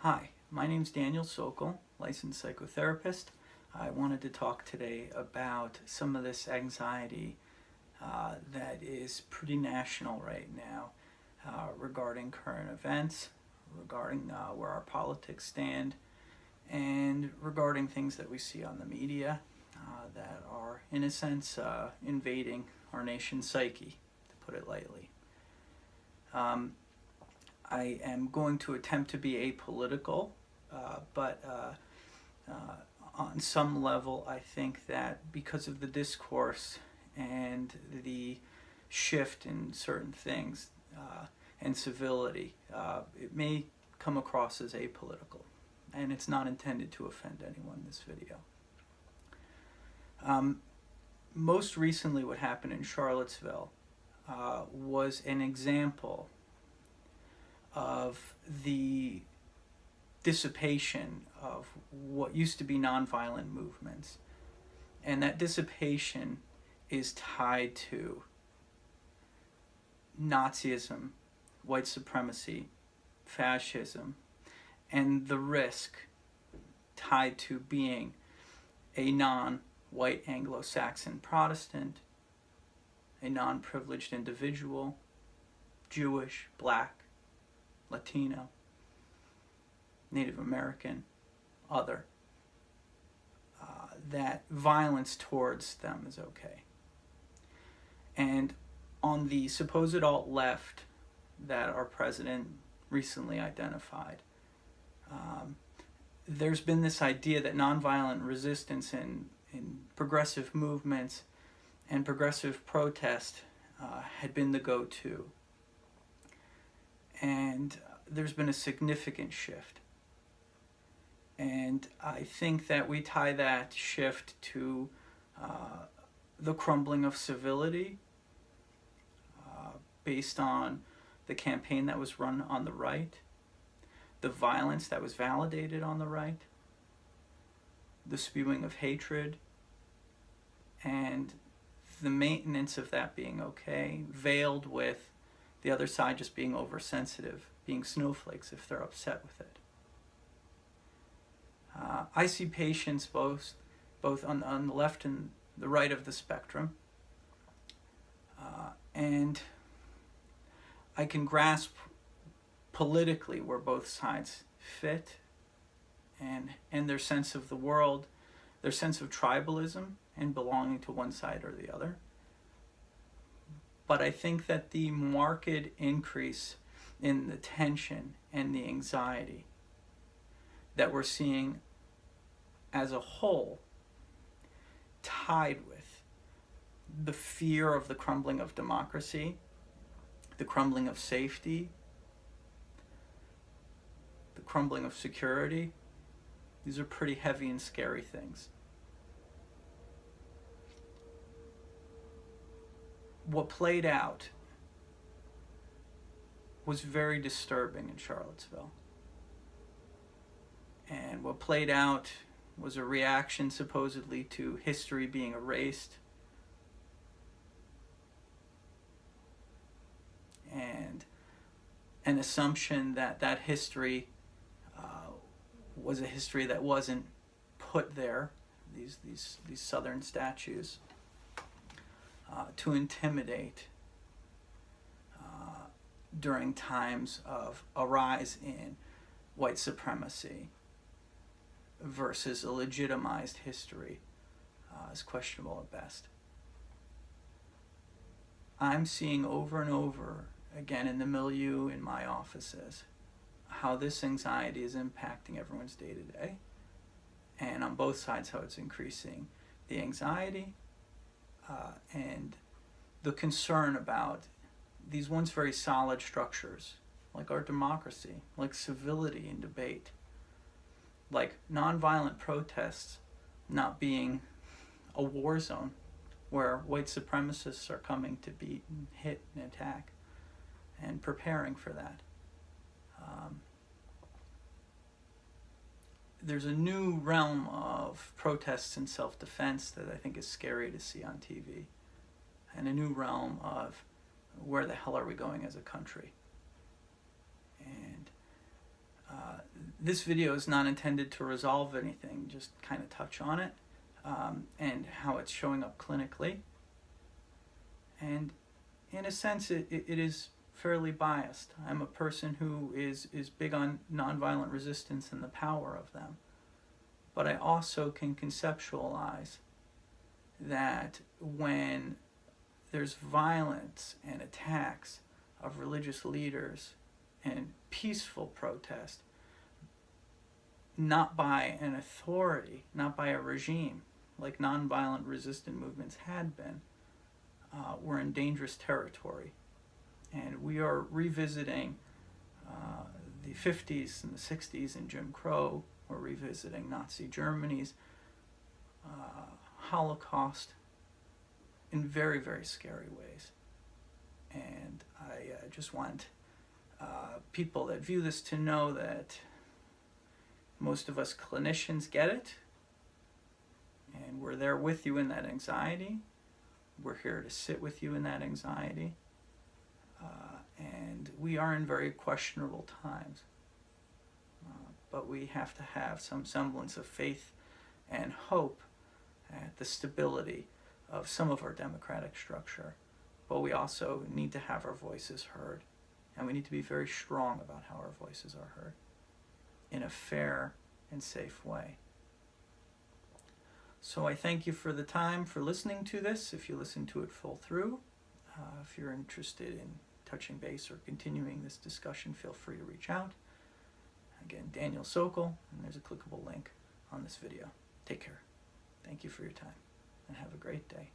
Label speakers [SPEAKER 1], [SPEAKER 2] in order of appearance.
[SPEAKER 1] Hi, my name's Daniel Sokal, licensed psychotherapist. I wanted to talk today about some of this anxiety that is pretty national right now regarding current events, regarding where our politics stand, and regarding things that we see on the media that are, in a sense, invading our nation's psyche, to put it lightly. I am going to attempt to be apolitical, but on some level, I think that because of the discourse and the shift in certain things and civility, it may come across as apolitical, and it's not intended to offend anyone in this video. Most recently, what happened in Charlottesville was an example of the dissipation of what used to be nonviolent movements. And that dissipation is tied to Nazism, white supremacy, fascism, and the risk tied to being a non-white Anglo-Saxon Protestant, a non-privileged individual, Jewish, Black, Latino, Native American, other, that violence towards them is okay. And on the supposed alt-left that our president recently identified, there's been this idea that nonviolent resistance in progressive movements and progressive protest had been the go-to. And there's been a significant shift. And I think that we tie that shift to the crumbling of civility based on the campaign that was run on the right, the violence that was validated on the right, the spewing of hatred, and the maintenance of that being okay, veiled with the other side just being oversensitive, being snowflakes if they're upset with it. I see patients both on the left and the right of the spectrum, and I can grasp politically where both sides fit and their sense of the world, their sense of tribalism and belonging to one side or the other. But I think that the marked increase in the tension and the anxiety that we're seeing as a whole, tied with the fear of the crumbling of democracy, the crumbling of safety, the crumbling of security, these are pretty heavy and scary things. What played out was very disturbing in Charlottesville. And what played out was a reaction supposedly to history being erased and an assumption that that history was a history that wasn't put there, these southern statues, to intimidate during times of a rise in white supremacy versus a legitimized history is questionable at best. I'm seeing over and over again in the milieu in my offices how this anxiety is impacting everyone's day-to-day, and on both sides how it's increasing the anxiety and the concern about these once very solid structures like our democracy, like civility in debate, like nonviolent protests not being a war zone where white supremacists are coming to beat and hit and attack, and preparing for that. There's a new realm of protests and self-defense that I think is scary to see on TV, and a new realm of where the hell are we going as a country. And This video is not intended to resolve anything, just kind of touch on it and how it's showing up clinically. And in a sense, it is fairly biased. I'm a person who is big on nonviolent resistance and the power of them. But I also can conceptualize that when there's violence and attacks of religious leaders and peaceful protest, not by an authority, not by a regime, like nonviolent resistant movements had been, we're in dangerous territory. And we are revisiting the 50s and the 60s in Jim Crow. We're revisiting Nazi Germany's Holocaust in very, very scary ways. And I just want people that view this to know that most of us clinicians get it, and we're there with you in that anxiety. We're here to sit with you in that anxiety. And we are in very questionable times. But we have to have some semblance of faith and hope at the stability of some of our democratic structure. But we also need to have our voices heard. And we need to be very strong about how our voices are heard in a fair and safe way. So I thank you for the time for listening to this. If you listen to it full through, if you're interested in touching base or continuing this discussion, feel free to reach out. Again, Daniel Sokal, and there's a clickable link on this video. Take care. Thank you for your time, and have a great day.